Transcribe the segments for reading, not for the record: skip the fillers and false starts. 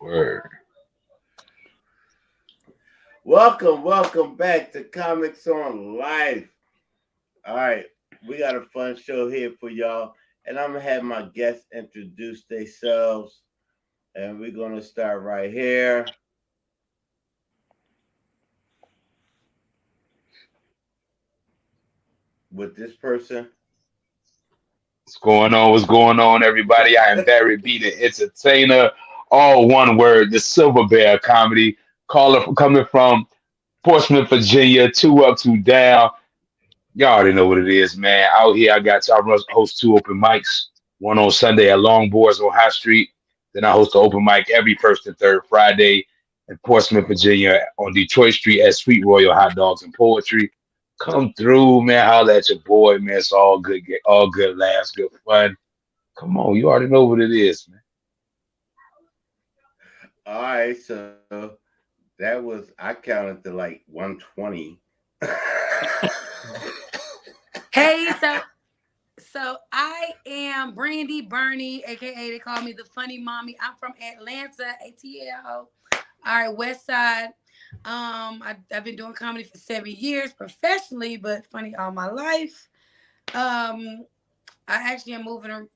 Word. Welcome back to Comics on Life. All right, we got a fun show here for y'all, and I'm gonna have my guests introduce themselves, and we're gonna start right here with this person. What's going on? What's going on, everybody? I am Barry B, the entertainer. All one word, the Silver Bear comedy. Caller coming from Portsmouth, Virginia. Two up, two down. Y'all already know what it is, man. Out here, I got I host two open mics. One on Sunday at Long Boards on High Street. Then I host an open mic every first and third Friday in Portsmouth, Virginia, on Detroit Street at Sweet Royal Hot Dogs and Poetry. Come through, man. Holla at your boy, man. It's all good, all good laughs, good fun. Come on, you already know what it is, man. All right, so that was I counted to like 120. Hey, so I am Brandy Burney, aka they call me the Funny Mommy. I'm from Atlanta, ATL. All right, West Side. I've been doing comedy for 7 years professionally, but funny all my life. I actually am moving around.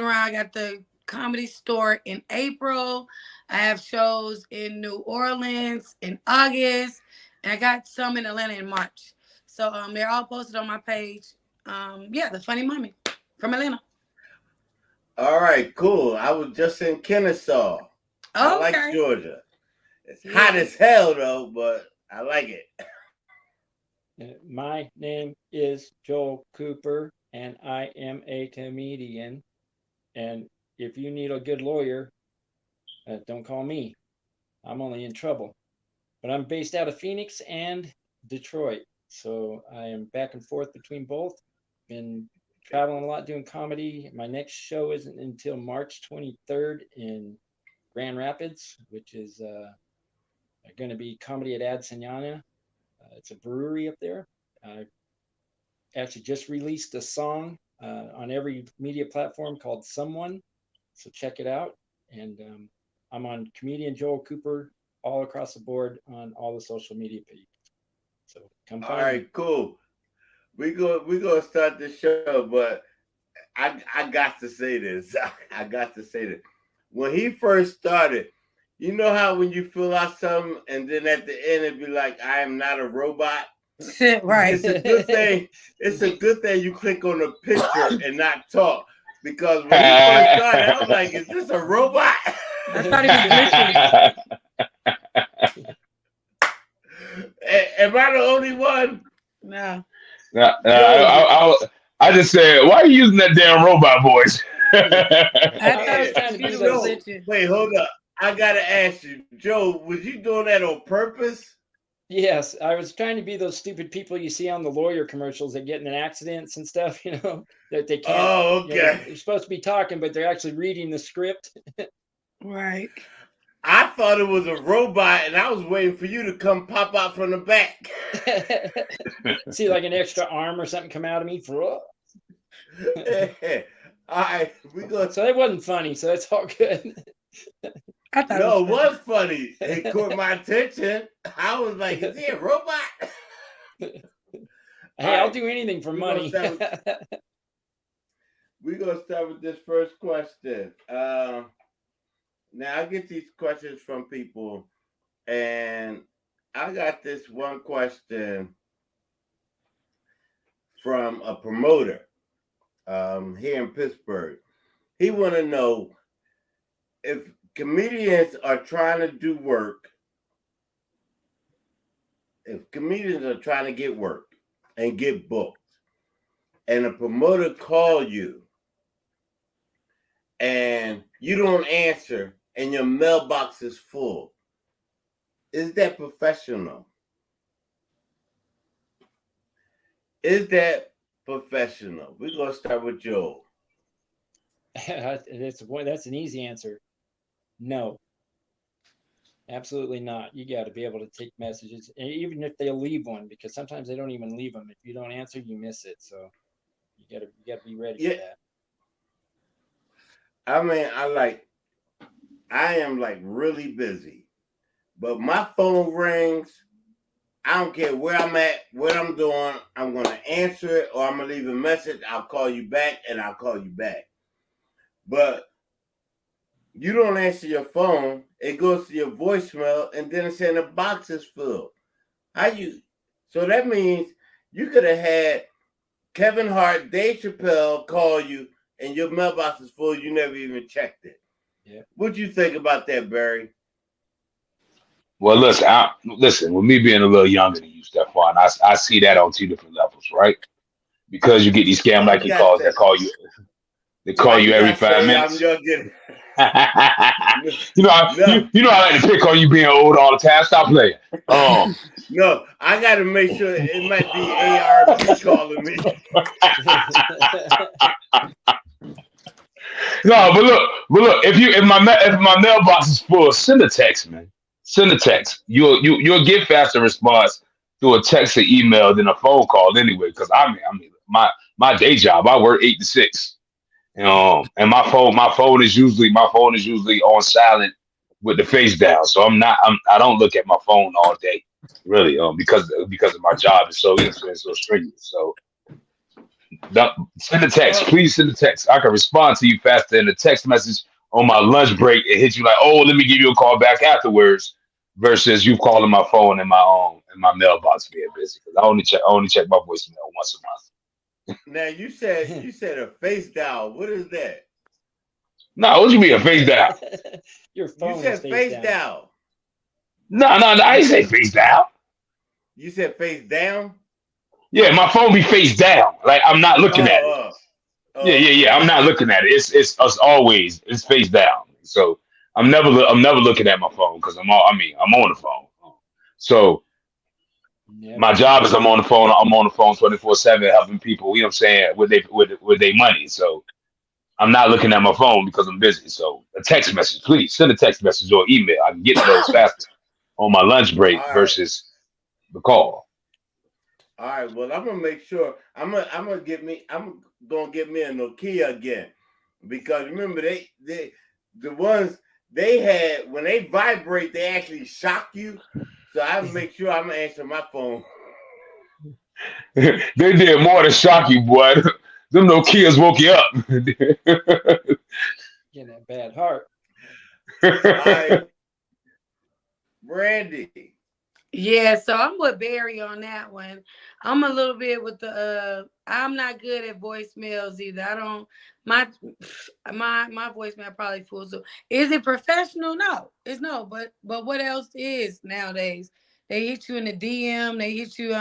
I got the comedy store in April. I have shows in New Orleans in August, and I got some in Atlanta in March. So they're all posted on my page. Yeah, the Funny Mommy from Atlanta. All right, cool. I was just in Kennesaw. I like Okay. Georgia. It's hot Yeah. as hell though, but I like it. My name is Joel Cooper, and I am a comedian. And if you need a good lawyer, don't call me. I'm only in trouble. But I'm based out of Phoenix and Detroit. So I am back and forth between both. Been traveling a lot doing comedy. My next show isn't until March 23rd in Grand Rapids, which is going to be comedy at Adsanyana. It's a brewery up there. I actually just released a song on every media platform called Someone. So check it out. And I'm on comedian Joel Cooper all across the board on all the social media pages. So come All find me. right, cool. We gonna start the show, but I got to say this. I got to say this. When he first started, you know how when you fill out something and then at the end it'd be like, "I am not a robot." Right. It's a good thing. It's a good thing you click on the picture and not talk because when he first started, I was like, "Is this a robot?" I thought it was glitching. Am I the only one? No. Nah, Joe, I just said, why are you using that damn robot voice? I I thought was the trying to be computer was those. Joe, glitching. wait, hold up. I gotta ask you, Joe, was you doing that on purpose? Yes, I was trying to be those stupid people you see on the lawyer commercials that get in accidents and stuff, that they can't, Oh, okay. they're supposed to be talking, but they're actually reading the script. Right. I thought it was a robot, and I was waiting for you to come pop out from the back. See like an extra arm or something come out of me. All right, we go. So that wasn't funny, so that's all good. I thought No, it it was was funny. It caught my attention. I was like, "Is he a robot?" All Hey, I'll right, do anything for we're gonna money. start. We're gonna start with this first question. Now I get these questions from people, and I got this one question from a promoter here in Pittsburgh. He want to know if comedians are trying to do work, if comedians are trying to get work and get booked, and a promoter call you and you don't answer and your mailbox is full, is that professional? Is that professional? We're gonna start with Joel. That's an easy answer. No, absolutely not. You got to be able to take messages, and even if they leave one, because sometimes they don't even leave them. If you don't answer, you miss it. So you got to be ready for Yeah, that. I mean, I like I am like really busy, but my phone rings. I don't care where I'm at, what I'm doing. I'm going to answer it or I'm going to leave a message. I'll call you back and I'll call you back. But you don't answer your phone. It goes to your voicemail and then it's saying the box is full. So that means you could have had Kevin Hart, Dave Chappelle call you and your mailbox is full. You never even checked it. Yeah. What do you think about that, Barry? Well, listen. With me being a little younger than you, Stephon, I see that on two different levels, right? Because you get these scam Why like you he got calls that? that call you. They Why call you every gotta 5 say I'm minutes. younger? you know, I like to pick on you being old all the time. Stop playing. No, I got to make sure it might be ARP calling me. No, but look. If my mailbox is full, send a text, man. Send a text. You'll get faster response through a text or email than a phone call anyway. Because I mean, my day job, I work 8 to 6. And my phone is usually on silent with the face down. So I don't look at my phone all day, really, because of my job is so strenuous. So send a text, please send a text. I can respond to you faster in a text message on my lunch break. It hits you like, oh, let me give you a call back afterwards, versus you calling my phone in my mailbox being busy. Because I only check my voicemail once a month. Now you said a face dial. What is that? No, what you mean a face down? Your phone You said face dial. No, I didn't say face down. You said face down? Yeah, my phone be face down. Like I'm not looking at it. Yeah. I'm not looking at it. It's us always. It's face down. So I'm never looking at my phone because I'm on the phone. So my job is I'm on the phone 24/7 helping people. You know what I'm saying with their money. So I'm not looking at my phone because I'm busy. So a text message, please send a text message or email. I can get to those faster on my lunch break versus the call. All right. Well, I'm gonna make sure. I'm gonna get me a Nokia again, because remember the ones they had when they vibrate, they actually shock you. So I make sure I'm gonna answer my phone. They did more than shock you, boy. Them Nokias woke you up. Getting that bad heart. All right, Brandy. Yeah, so I'm with Barry on that one. I'm a little bit with the I'm not good at voicemails either. I don't my voicemail probably full. So is it professional? No, it's no, but what else is nowadays? They hit you in the DM, they hit you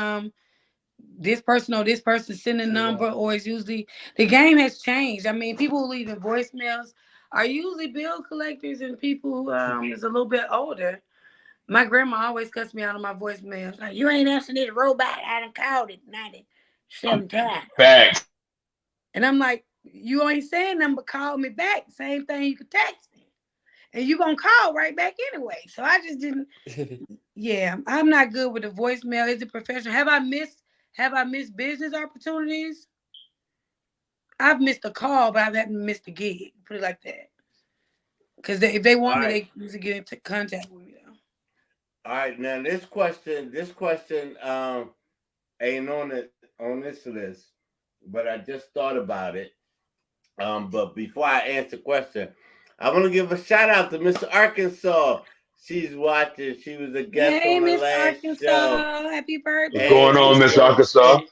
this person send a number, or it's usually the game has changed. I mean, people who leave in voicemails are usually bill collectors and people who is a little bit older. My grandma always cuts me out of my voicemails. Like, you ain't answering this robot. I done called it 97 times. Facts. And I'm like, you ain't saying nothing but call me back. Same thing, you could text me. And you gonna call right back anyway. So I just didn't. Yeah, I'm not good with the voicemail. Is it professional? Have I missed business opportunities? I've missed a call, but I haven't missed a gig. Put it like that. Because if they want me, they usually get into contact with me. All right, now this question ain't on this list, but I just thought about it. But before I answer the question, I want to give a shout out to Miss Arkansas. She's watching. She was a guest on the last show. Happy birthday! What's going on, Miss Arkansas?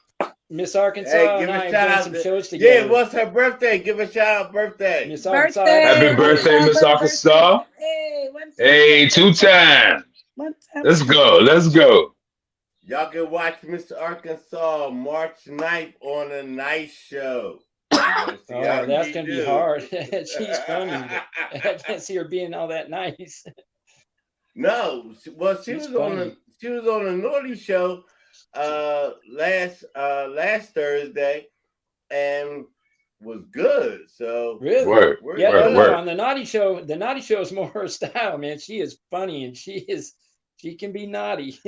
Miss Arkansas, hey, give a shout out some shows together. Yeah, what's her birthday? Give a shout out birthday. Miss Arkansas. Happy birthday, Miss Arkansas. Hey, 2 times. Let's go. Y'all can watch Mr. Arkansas March 9th on a nice show. That's going to be hard. She's funny. I can't see her being all that nice. No, well, she was on a naughty show last Thursday and was good. So really, word. On the naughty show is more her style, man. She is funny and she can be naughty.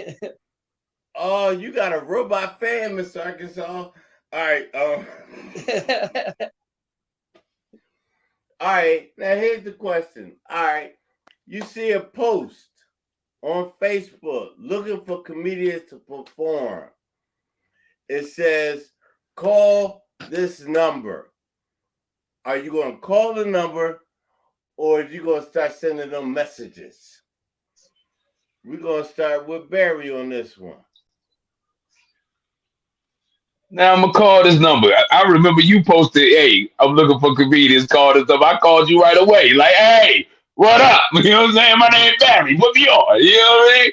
Oh, you got a robot fan, Miss Arkansas. All right. All right. Now here's the question. All right. you see a post on Facebook looking for comedians to perform. It says, call this number. Are you going to call the number, or are you going to start sending them messages? We're going to start with Barry on this one. Now I'm gonna call this number. I remember you posted, "Hey, I'm looking for comedians. Call this number." I called you right away. Like, "Hey, what up?" You know what I'm saying? My name's Barry. What you on? You know what I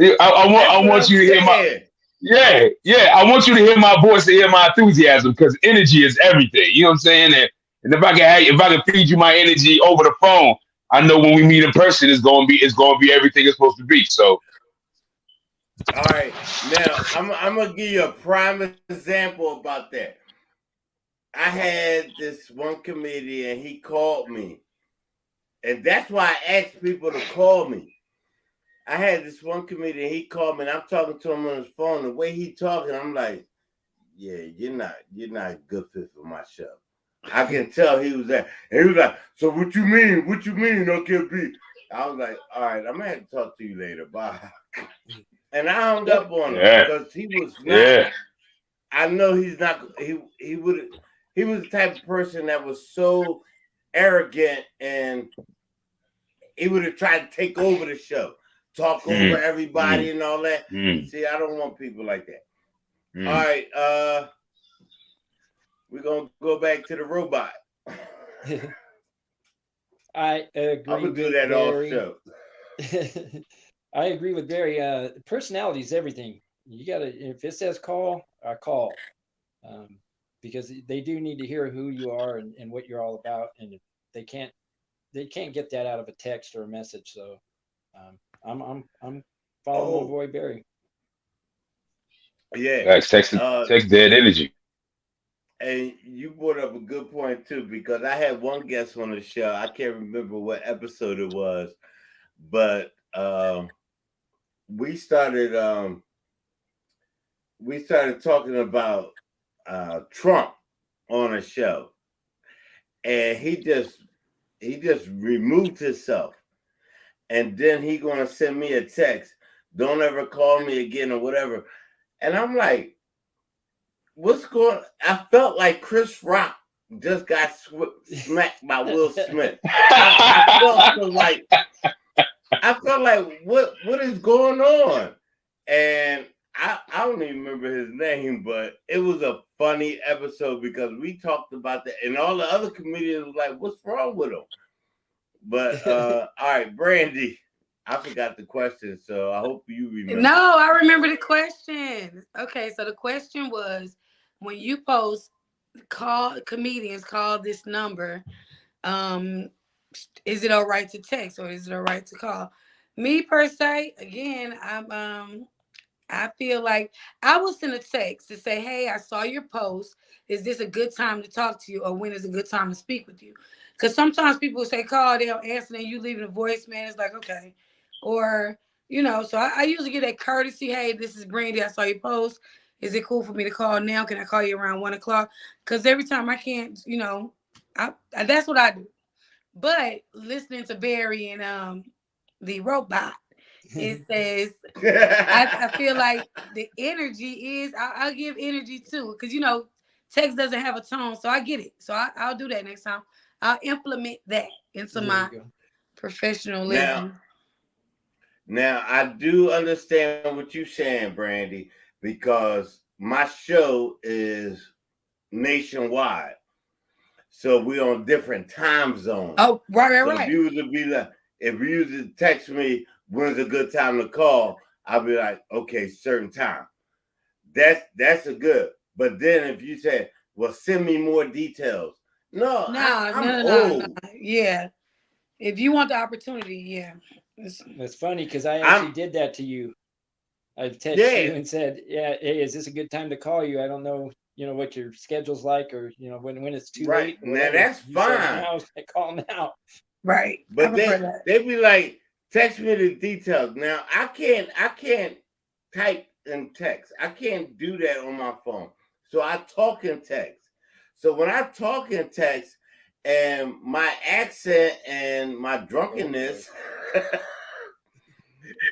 mean? I want you to hear my I want you to hear my voice and hear my enthusiasm, because energy is everything. You know what I'm saying? And if I can feed you my energy over the phone, I know when we meet in person, it's gonna be everything it's supposed to be. So. All right, now I'm gonna give you a prime example about that. I had this one comedian, he called me, and that's why I asked people to call me. I had this one comedian, he called me, and I'm talking to him on his phone. The way he talking, I'm like, yeah, you're not a good fit for my show. I can tell he was there. And he was like, so what you mean? What you mean, okay, B? I was like, all right, I'm gonna have to talk to you later. Bye. And I hung up on him because he was not. Yeah. I know he's not. He was the type of person that was so arrogant, and he would have tried to take over the show, talk over everybody and all that. See, I don't want people like that. All right, we're gonna go back to the robot. I agree. I'm gonna do that all show. I agree with Barry. Personality is everything. You gotta, if it says call, I call, because they do need to hear who you are and what you're all about, and they can't get that out of a text or a message. So, I'm following my boy Barry. Yeah, text dead energy. And you brought up a good point too, because I had one guest on the show. I can't remember what episode it was, but we started talking about Trump on a show, and he just removed himself, and then he gonna send me a text, don't ever call me again or whatever. And I'm like, what's going? I felt like Chris Rock just got smacked by Will Smith. I felt like what is going on? And I don't even remember his name, but it was a funny episode because we talked about that, and all the other comedians were like, what's wrong with him? But all right, Brandy, I forgot the question, so I hope you remember. No, I remember the question. Okay, so the question was, when you post, comedians call this number, is it all right to text or is it all right to call? Me per se, again, I feel like I will send a text to say, hey, I saw your post. Is this a good time to talk to you, or when is a good time to speak with you? Because sometimes people say call, they don't answer, and you leaving a voicemail. It's like, okay. Or, so I usually get that courtesy, hey, this is Brandy. I saw your post. Is it cool for me to call now? Can I call you around 1 o'clock? Because every time I can't, that's what I do. But listening to Barry and the robot, it says, I feel like the energy is, I'll give energy too. Because, text doesn't have a tone. So I get it. So I'll do that next time. I'll implement that into my professionalism. Now, I do understand what you're saying, Brandy, because my show is nationwide. So we're on different time zones. Oh, right. If you used to text me, when's a good time to call, I'll be like, okay, certain time. That's a good. But then if you say, well, send me more details. No. Yeah. If you want the opportunity, yeah. It's funny because I actually did that to you. I texted you and said, yeah, hey, is this a good time to call you? I don't know, what your schedule's like, or, when it's too late. Now, that's fine. I was like, call now. Right. But they be like, text me the details. Now, I can't type and text. I can't do that on my phone. So I talk and text. So when I talk and text, and my accent and my drunkenness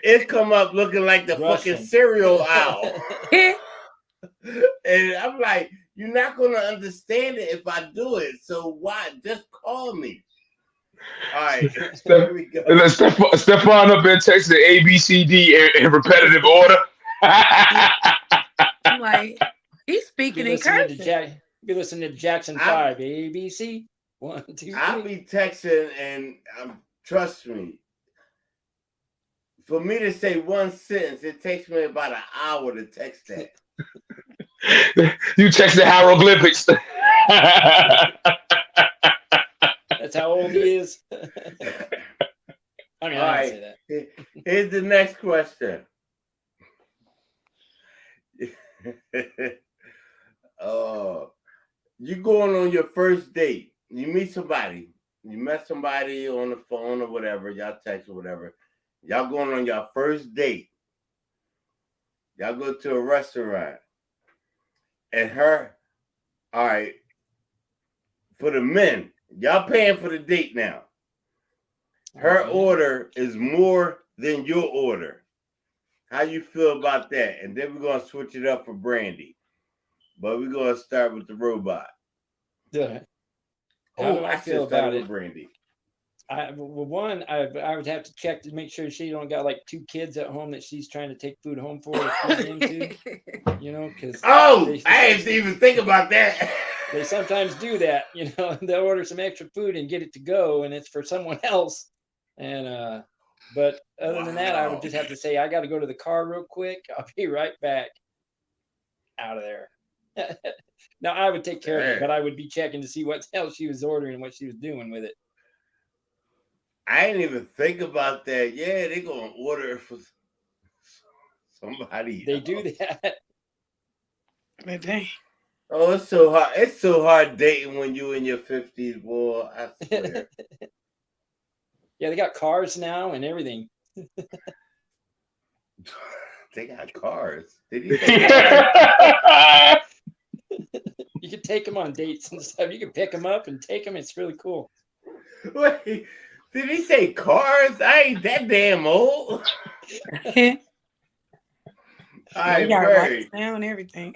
It come up looking like the Russian. fucking cereal aisle. And I'm like, you're not gonna understand it if I do it. So why? Just call me. All right, here we go. And then Stefan up in Texas, A, B, C, D in repetitive order. I'm like, he's speaking in cursive. You listen to Jackson 5, ABC. 1, 2, 3. I'll be texting, and trust me, for me to say one sentence, it takes me about an hour to text that. You text the hieroglyphics. That's how old he is. I mean, I don't say that. Here's the next question. You going on your first date. You meet somebody. You met somebody on the phone or whatever. Y'all text or whatever. Y'all going on your first date. Y'all go to a restaurant. And all right, for the men, y'all paying for the date now. Her order is more than your order. How you feel about that? And then we're going to switch it up for Brandy. But we're going to start with the robot. Yeah. I feel about it, Brandy. I would have to check to make sure she don't got like 2 kids at home that she's trying to take food home for to feed into. You know, because I didn't even think about that. They sometimes do that. You know, they'll order some extra food and get it to go, and it's for someone else. And but other than that, I would just have to say I got to go to the car real quick. I'll be right back. Out of there. Now I would take care of it, but I would be checking to see what else she was ordering and what she was doing with it. I didn't even think about that. Yeah, they're gonna order it for somebody. They do that. Oh, it's so hard. It's so hard dating when you in your 50s, boy. I swear. Yeah, they got cars now and everything. They got cars. Did he say cars? You can take them on dates and stuff. You can pick them up and take them. It's really cool. Wait, did he say cars? I ain't that damn old. I got right now and everything.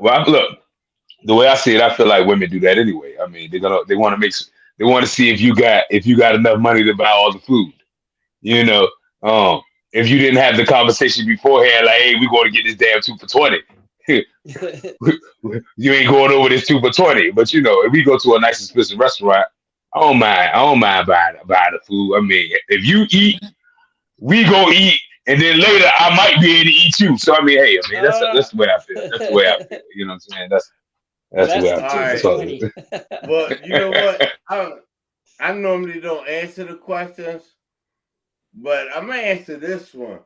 Well, look, the way I see it, I feel like women do that anyway. I mean, they want to see if you got enough money to buy all the food. You know, if you didn't have the conversation beforehand, like, hey, we're going to get this damn 2 for $20. You ain't going over this 2 for $20. But you know, if we go to a nice expensive restaurant, I don't mind buying the food. I mean, if you eat, we go eat, and then later I might be able to eat you. So I mean, hey, that's the way I feel. That's the way I feel. You know what I'm saying? That's the way I feel. Well, you know what? I normally don't answer the questions, but I'm gonna answer this one,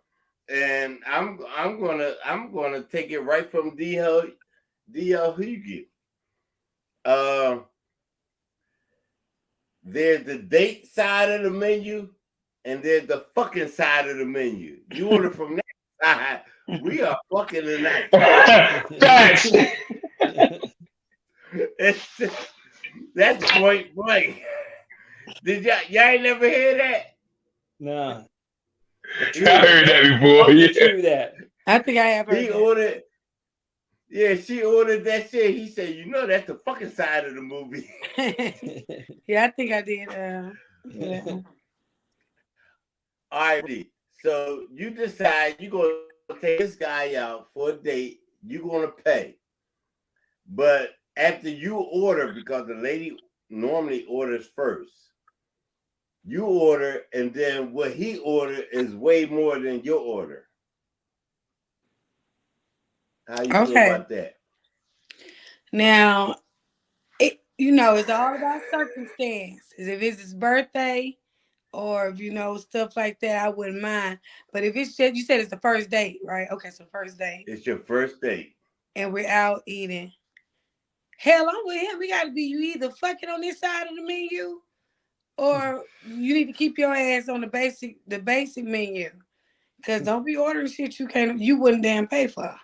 and I'm gonna take it right from DL Hughes. There's the date side of the menu, and there's the fucking side of the menu. You order from that side, we are fucking tonight. Facts. That's point blank. Did y'all ain't never hear that? No. I heard that before. Yeah. That. I think I have heard He that. ordered. Yeah, she ordered that shit. He said, you know, that's the fucking side of the movie. Yeah, I think I did. Yeah. All right. So you decide you're going to take this guy out for a date. You're going to pay. But after you order, because the lady normally orders first, you order, and then what he ordered is way more than your order. How you feel about that? Now, it's all about circumstances. If it's his birthday or if stuff like that, I wouldn't mind. But if it's just, you said it's the first date, right? Okay, so first date. It's your first date. And we're out eating. Hell, I'm with him. We got to be, you either fucking on this side of the menu or you need to keep your ass on the basic menu. Because don't be ordering shit you wouldn't damn pay for.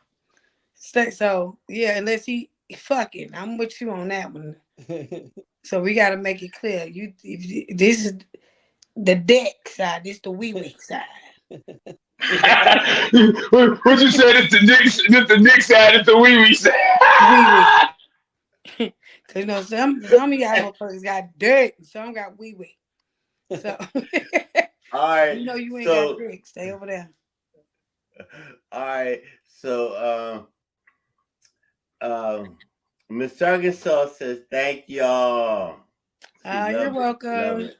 So, yeah, unless he I'm with you on that one. So we got to make it clear. This the deck side. This the wee side. What you said? It's the Nick side. It's the wee side. Wee. Cause you know some of y'all motherfuckers got dick, some got wee. So All right. you know you ain't so, got dick. Stay over there. All right. So Miss Arkansas says thank y'all. You're welcome. Love it.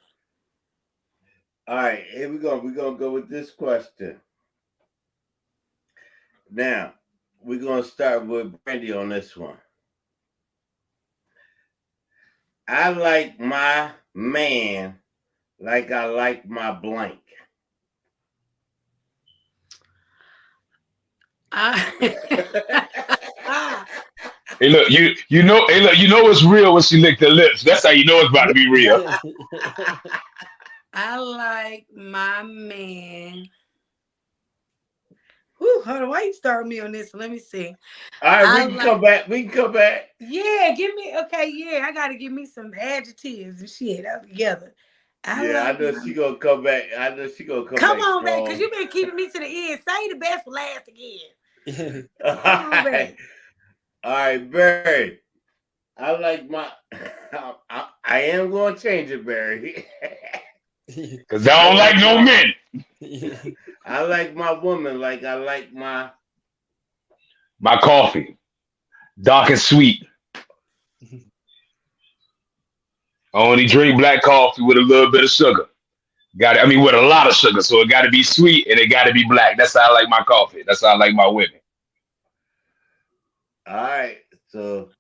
All right, here we go. We're gonna go with this question. Now, we're gonna start with Brandy on this one. I like my man like I like my blank. Hey, look, you know it's real when she licked her lips. That's how you know it's about to be real. I like my man. Whew, hold on, why you start me on this? Let me see. All right, we can come back. We can come back. Yeah, give me I gotta give me some adjectives and shit all together. I know she gonna come back. I know she gonna come back. Come on, man, because you've been keeping me to the end. Say the best for last again. All right, Barry. I like my. I am gonna change it, Barry. Because I don't like no men. I like my woman like I like my coffee. Dark and sweet. I only drink black coffee with a little bit of sugar. With a lot of sugar. So it got to be sweet and it got to be black. That's how I like my coffee. That's how I like my women. All right. So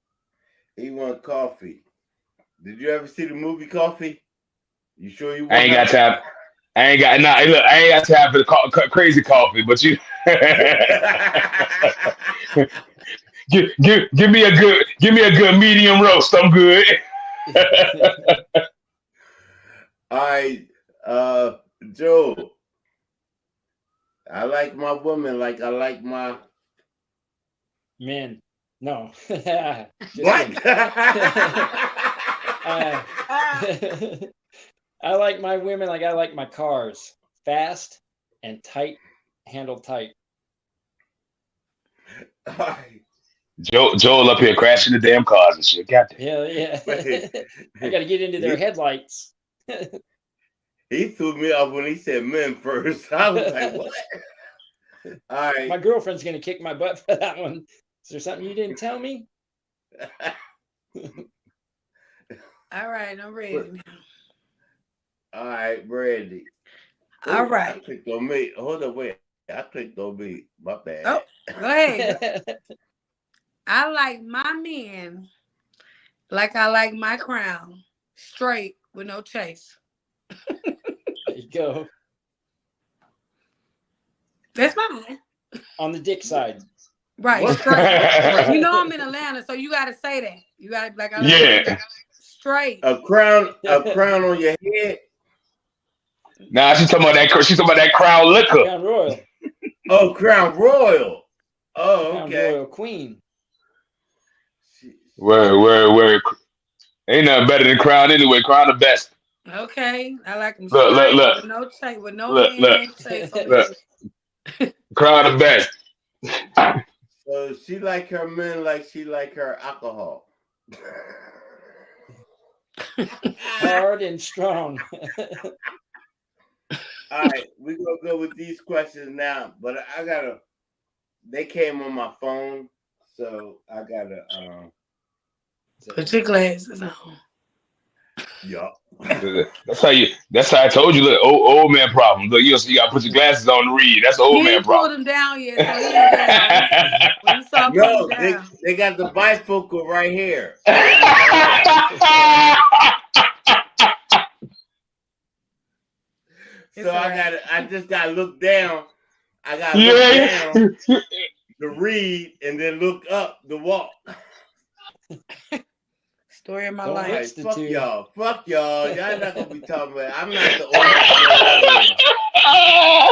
he want coffee. Did you ever see the movie Coffee? You sure you want I ain't got time. I ain't got time for the crazy coffee, but you give me a good medium roast. I'm good. All right, Joe. I like my woman like I like my men. No. What? I like my women like I like my cars. Fast and tight, handled tight. All right. Joel up here crashing the damn cars and shit. Goddamn. Yeah. I got to get into their headlights. He threw me off when he said men first. I was like, what? All right. My girlfriend's going to kick my butt for that one. Is there something you didn't tell me? All right, I'm ready now. All right, Brandy. All right. I clicked on me. Hold on, wait. I clicked on me. My bad. Oh, go ahead. I like my men like I like my crown. Straight with no chase. There you go. That's fine. On the dick side. Right, straight. You know I'm in Atlanta, so you gotta say that. You gotta like I like straight. A crown on your head. Nah, she's talking about that Crown liquor. Crown Royal. Oh, Crown Royal. Oh, Crown okay. Royal Queen. Where ain't nothing better than Crown anyway. Crown the best. Okay, I like them. Look. With no chase, with no chase. Look. Crown the best. So she like her men like she like her alcohol. Hard and strong. All right, we're gonna go with these questions now, but they came on my phone, so I gotta put your glasses on. Yeah. That's how I told you. Look, old man problem. Look, you gotta put your glasses on to read. That's old man problem. Pulled them down yet, so no, they got the bifocal right here. So I just gotta look down. I gotta look down to read and then look up to walk. Story of my life. Fuck y'all. Y'all not gonna be talking about it. I'm not the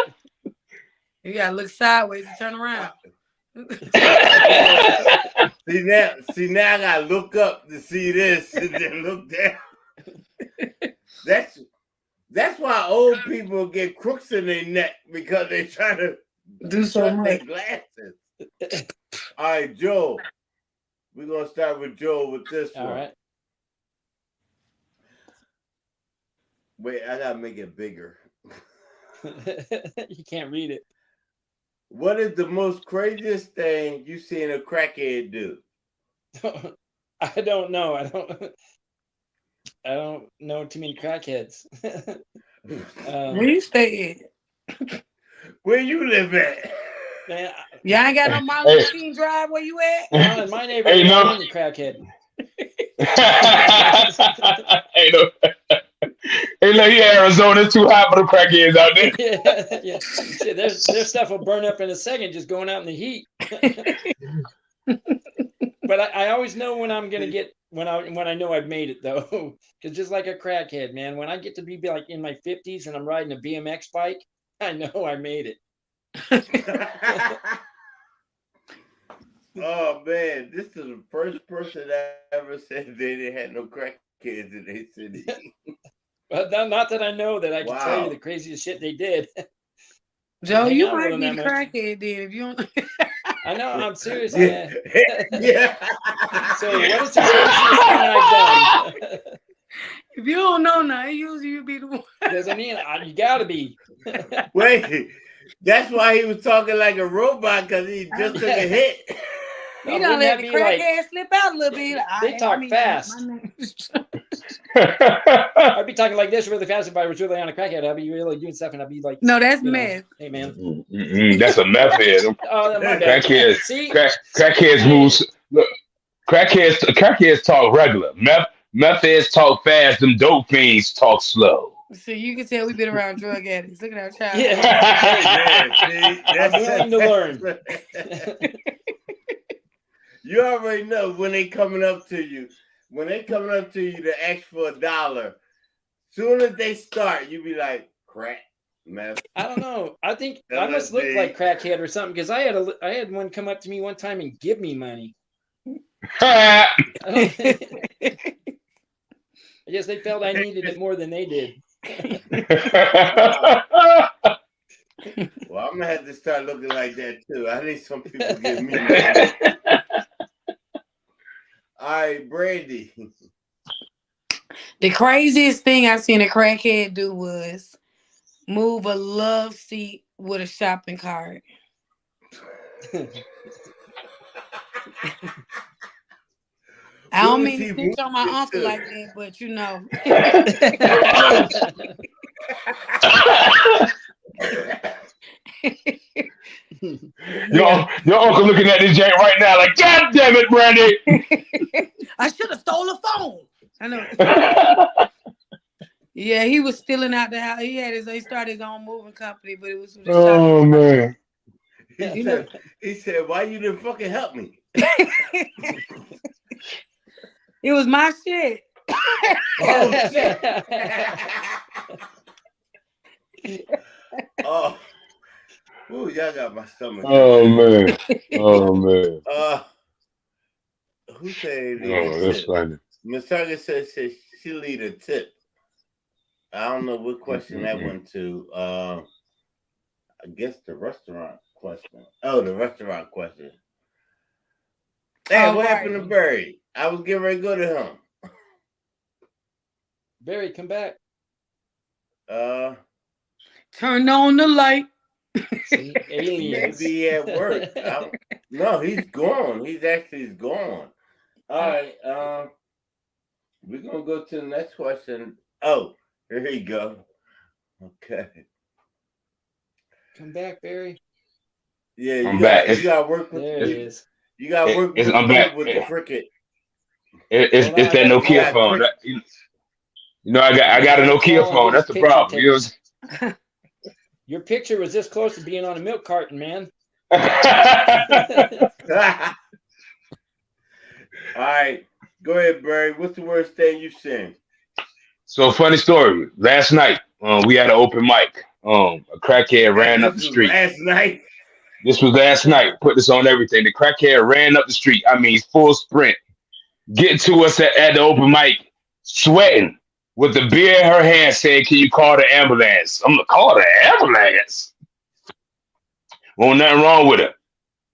oldest. You gotta look sideways and turn around. see now I gotta look up to see this and then look down. That's why old people get crooks in their neck because they try to Do so shut their much. glasses. All right, Joe. We're gonna start with Joe with this All one. right. Wait, I gotta make it bigger. You can't read it. What is the most craziest thing you seen a crackhead do? I don't know. I don't know too many crackheads. Where you stay at? Where you live at? Man, Y'all ain't got no Martin Luther King Drive where you at? in my neighborhood, Hey, no. I'm the crackhead. Hey, no. Hey, look, yeah, Arizona's too hot for the crackheads out there. Yeah. Shit, their stuff will burn up in a second just going out in the heat. But I always know when I'm gonna get when I know I've made it though, because just like a crackhead, man, when I get to be like in my 50s and I'm riding a BMX bike, I know I made it. Oh man, this is the first person that ever said they didn't have no crackheads in their city. But not that I know that I can tell Wow. you the craziest shit they did. Joe, Hang you out with might them be that the much. crackhead then if you don't. I know, I'm serious, Yeah. man. Yeah. So what is the craziest thing I've done? If you don't know nothing, usually you be the one. Because I mean, you gotta be. Wait, that's why he was talking like a robot because he just took a hit. You Wouldn't don't let that the be like- crackhead slip out a little bit. Like, They talk fast. my name is- I'd be talking like this really fast if I was really on a crackhead. I'd be really doing stuff and I'd be like, No, that's you know, meth. hey man. That's a meth head. Oh, my bad. Crackheads, See, crackheads moves. Look, crackheads talk regular. Meth heads talk fast. Them dope fiends talk slow. So you can tell we've been around drug addicts. Look at our child. Yeah. Yeah, see, I'm willing to learn. You already know when they coming up to you. When they coming up to you to ask for $1, soon as they start, you be like, crack, meth. I don't know. I think I LSD. must look like crackhead or something because I had one come up to me one time and give me money. I guess they felt I needed it more than they did. Well, I'm gonna have to start looking like that too. I need some people to give me money. All right, Brandy. The craziest thing I seen a crackhead do was move a love seat with a shopping cart. I don't mean to snitch on my uncle like that, but you know. Your uncle looking at this jank right now like, God damn it, Brandy. I should have stole a phone. I know. Yeah, he was stealing out the house. He started his own moving company, but it was with a Oh man. He said, why you didn't fucking help me? It was my shit. Oh, shit. Oh. Ooh, y'all got my stomach. Oh man. Oh man. Who said Oh, that's funny. Miss Target says she lead a tip. I don't know what question that went to. I guess the restaurant question. Oh, the restaurant question. Hey, what happened to Barry? I was getting ready to go to him. Barry, come back. Turn on the light. See, aliens. Maybe he at work. No, he's gone. He's actually gone. All right. We're gonna go to the next question. Oh, here you go. Okay. Come back, Barry. Yeah, I'm back. You gotta work with. There it is. You gotta work with, I'm back. with the cricket. It's that Nokia phone. You know, I got a Nokia phone. That's the problem. You know? Your picture was this close to being on a milk carton, man. All right, go ahead, Barry. What's the worst thing you've seen? So funny story. Last night, we had an open mic. A crackhead ran up the street. Last night. This was last night. Put this on everything. The crackhead ran up the street. I mean, full sprint, getting to us at the open mic, sweating. with the beer in her hand saying, "Can you call the ambulance?" I'm gonna call the ambulance. Wasn't nothing wrong with her.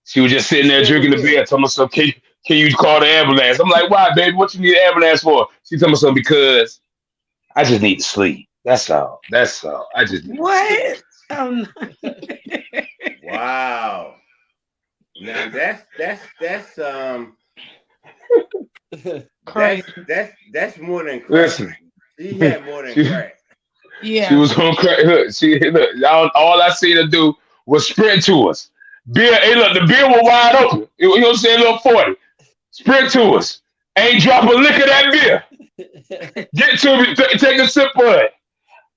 She was just sitting there drinking the beer. Told me, "So can you call the ambulance?" I'm like, "Why, baby? What you need an ambulance for?" She told me, "So because I just need to sleep. That's all. That's all. I just need to sleep." What? Oh, no. Wow. Now that's more than crack. Listen, She had more than she, crack. she Yeah. was on crack. Look, all I seen her do was sprint to us. Beer, hey, look, the beer was wide open. You know what I'm saying? Little 40. Sprint to us. Ain't drop a lick of that beer. Get to me. Take a sip of it.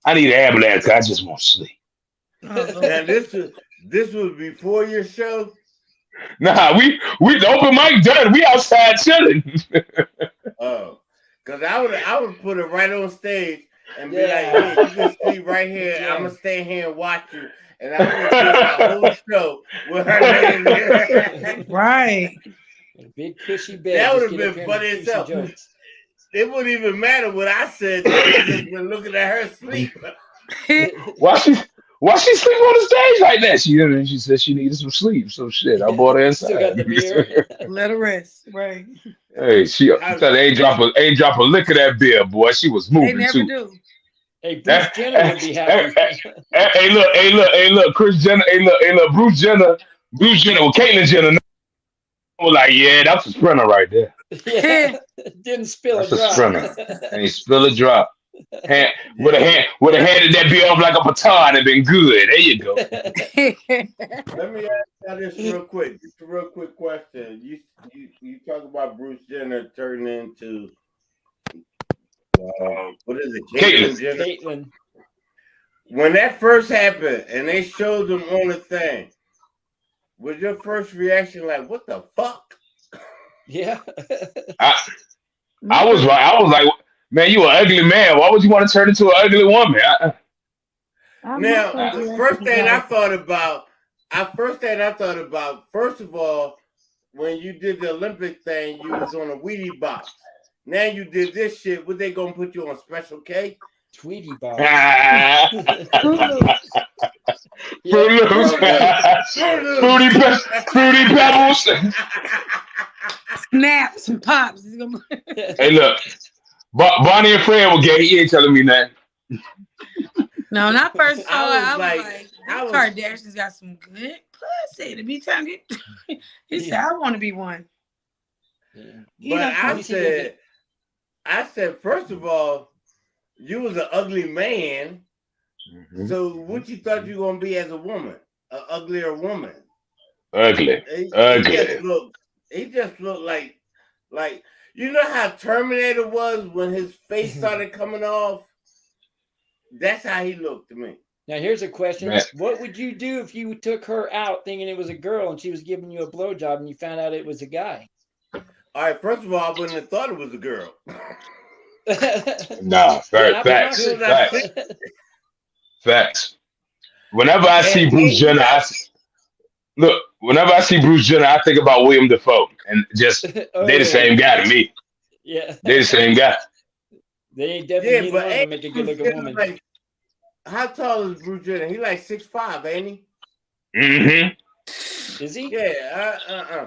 I need an ambulance. 'Cause I just want to sleep. Oh, Now this was before your show. Nah, we the open mic done. We outside chilling. Oh, because I would put it right on stage and be Yeah. like, "Hey, you can sleep right here. Yeah. I'm gonna stay here and watch you." And I would do my whole show with her laying there. right. A big cushy bed. That just would've get up been here and funny do as some hell. jokes. It wouldn't even matter what I said. They would just been looking at her sleep. Why she sleep on the stage like that? She said she needed some sleep. So shit, I brought her Still got inside. the beer. Let her rest. Right. Hey, she said ain't drop a lick of that beer, boy. She was They moving never too. do. Hey, Bruce Jenner would be happy. Hey, look, Chris Jenner, hey, look, Bruce Jenner, well, Caitlyn Jenner was like, yeah, that's a sprinter right there. Yeah. Didn't spill That's a a drop. sprinter. Ain't spill a drop. Would have handed that beer off like a baton and been good. There you go. Let me ask you this real quick. Just a real quick question. You talk about Bruce Jenner turning into what is it? Caitlyn Jenner. Caitlyn. When that first happened and they showed them on the thing, was your first reaction like, "What the fuck"? Yeah. I was right. I was like, man, you an ugly man. Why would you want to turn into an ugly woman? Now, the first thing I thought about, first of all, when you did the Olympic thing, you was on a Wheatie box. Now you did this shit. What they gonna put you on Special K? Tweety Bob. Fruity Pebbles. Snaps and pops. Hey, look, Bonnie and Fred were gay. He ain't telling me nothing. No, when I first saw it, I was like, like, Kardashian's got some good pussy to be trying to get. He said, I want to be one. But I said, first of all, you was an ugly man. Mm-hmm. So what you thought you were gonna be as a woman? An uglier woman. Ugly. He just looked like you know how Terminator was when his face started coming off? That's how he looked to me. Now here's a question. Man. What would you do if you took her out thinking it was a girl and she was giving you a blowjob and you found out it was a guy? All right, first of all, I wouldn't have thought it was a girl. Nah, facts. Whenever I see Bruce Jenner, whenever I see Bruce Jenner, I think about William Dafoe, and just they the same guy to me. Yeah, they the same guy. They ain't definitely one of them make a good-looking woman. Like, how tall is Bruce Jenner? He like 6'5", ain't he? Mm-hmm. Is he? Yeah.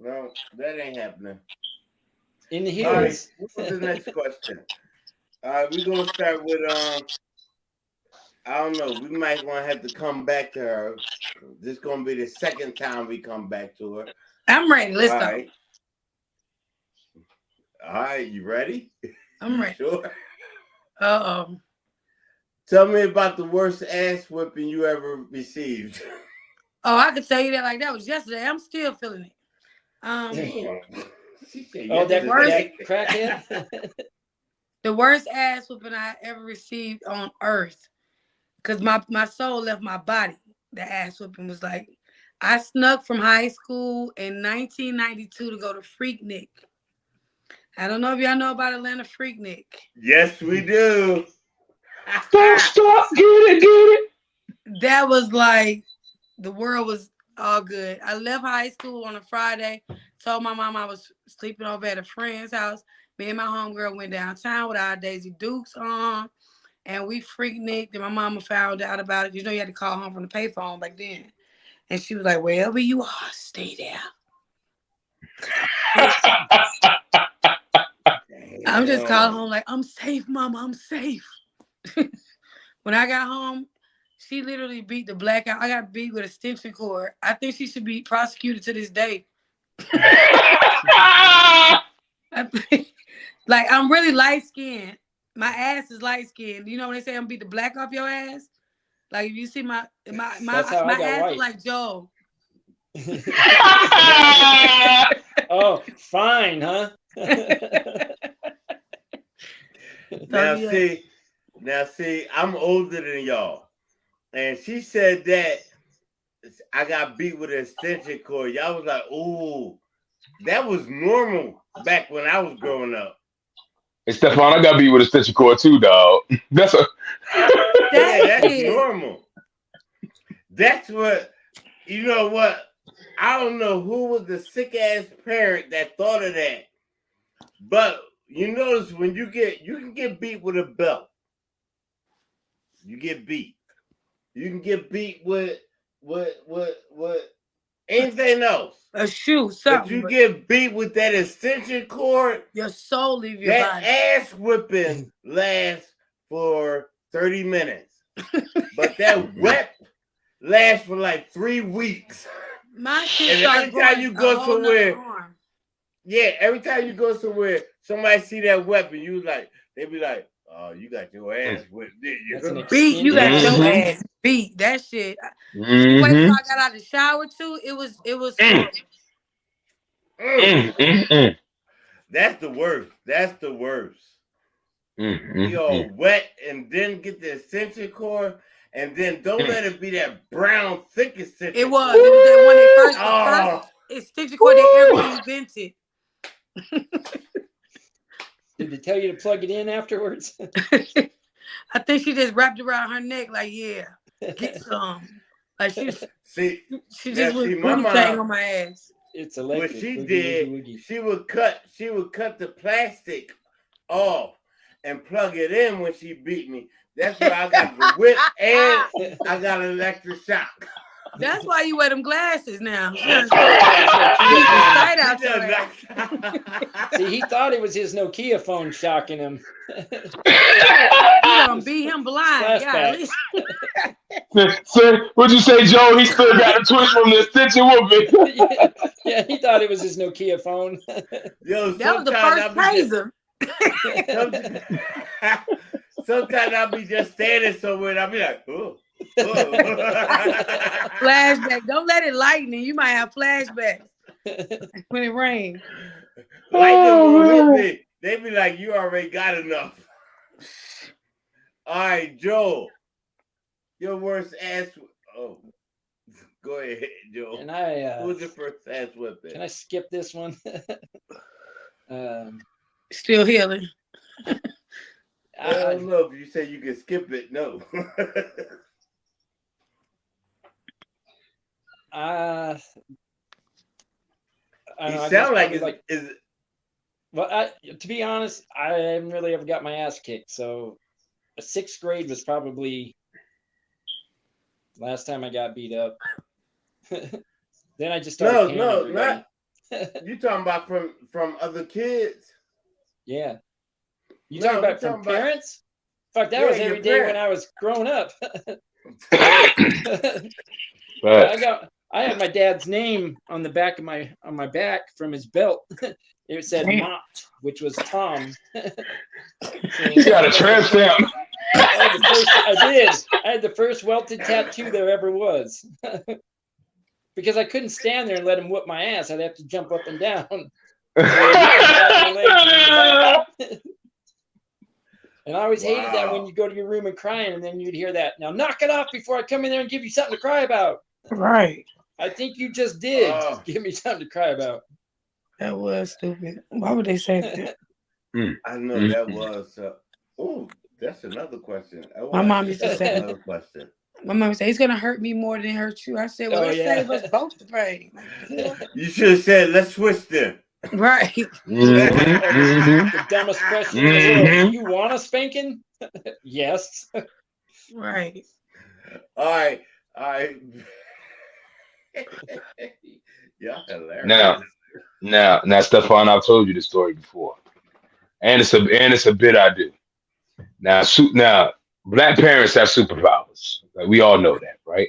No, that ain't happening. In the All right, heels. what's the next question? We're gonna start with I don't know. We might want to have to come back to her. This is gonna be the second time we come back to her. I'm ready. Let's go. Right. All right, you ready? I'm ready. Sure. Uh-oh. Tell me about the worst ass whipping you ever received. Oh, I could tell you that like that was yesterday. I'm still feeling it. That crackhead? The worst ass whooping I ever received on earth. Because my soul left my body. The ass whooping was like, I snuck from high school in 1992 to go to Freaknik. I don't know if y'all know about Atlanta Freaknik. Yes, we do. Don't stop, get it. That was like, the world was all good. I left high school on a Friday, told my mom I was sleeping over at a friend's house, Me and my homegirl went downtown with our Daisy Dukes on, and we freaknicked. And my mama found out about it. You know, you had to call home from the payphone back then. And she was like, "Wherever you are, stay there." I'm just calling home like, "I'm safe, Mama. I'm safe." When I got home, she literally beat the blackout. I got beat with a extension cord. I think she should be prosecuted to this day. Like, I'm really light skinned. My ass is light skinned. You know when they say I'm beat the black off your ass? Like, if you see my ass is like Joe. Oh, fine, huh? Now see, I'm older than y'all, and she said that I got beat with an extension cord. Y'all was like, "Ooh, that was normal back when I was growing up." Hey, Stefan, I got beat with a extension cord too, dog. That's normal. That's what, you know what? I don't know who was the sick ass parent that thought of that, but you notice when you can get beat with a belt. You get beat. You can get beat with anything else. A shoe, something. But you get beat with that extension cord, your soul leave your that body. ass whipping lasts for 30 minutes. But that whip lasts for like 3 weeks. My shit and every time you go somewhere, every time you go somewhere, somebody see that weapon, they be like, "Oh, you got your ass whipped, didn't you?" Beat, you got your ass beat. That shit. Wait till I got out of the shower too. It was. That's the worst. That's the worst. You all wet and then get the extension cord, and then don't let it be that brown thick extension. It was. It was that one they first extension cord they ever invented. Did they tell you to plug it in afterwards? I think she just wrapped it around her neck, like, yeah, get some. Like she just was booty on my ass. It's electric. What she did, she would cut the plastic off and plug it in when she beat me. That's where I got the whip and I got an electric shock. That's why you wear them glasses now. See, he thought it was his Nokia phone shocking him. You gonna beat him blind. So, what'd you say, Joe? He still got a twitch from the extension whooping. Yeah, he thought it was his Nokia phone. Yo, that was the first praiser. Sometimes I'll be just standing somewhere and I'll be like, "Oh." Flashback. Don't let it lightning. You might have flashbacks when it rains. Lightning, they be like, "You already got enough." All right, Joel. Your worst ass. Oh, go ahead, Joel. And I. Who's your first ass whipping? Can I skip this one? Still healing. I don't know if you say you can skip it. No. You sound like is. Well, to be honest, I haven't really ever got my ass kicked. So, 6th grade was probably last time I got beat up. Then I just started. Not. You talking about from other kids? Yeah. You talking about from parents? Fuck, that was every day when I was growing up. I had my dad's name on the back of my back from his belt. It said Mott, which was Tom. You got a tramp stamp. I did. I had the first welted tattoo there ever was. Because I couldn't stand there and let him whoop my ass. I'd have to jump up and down. And I always hated that when you go to your room and crying, and then you'd hear that. "Now knock it off before I come in there and give you something to cry about." Right. I think you just did. Just give me something to cry about. That was stupid. Why would they say that? I know that was. That's another question. My mom used to say another question. My mom said, "It's gonna hurt me more than it hurt you." I said, "Well, let's save us both the pain." You should have said, "Let's switch them." Right. The dumbest question in the world. Do you want a spanking? Yes. Right. All right. Y'all hilarious. Now, Stefan, I've told you the story before, and it's a bit I do. Now, black parents have superpowers. Like we all know that, right?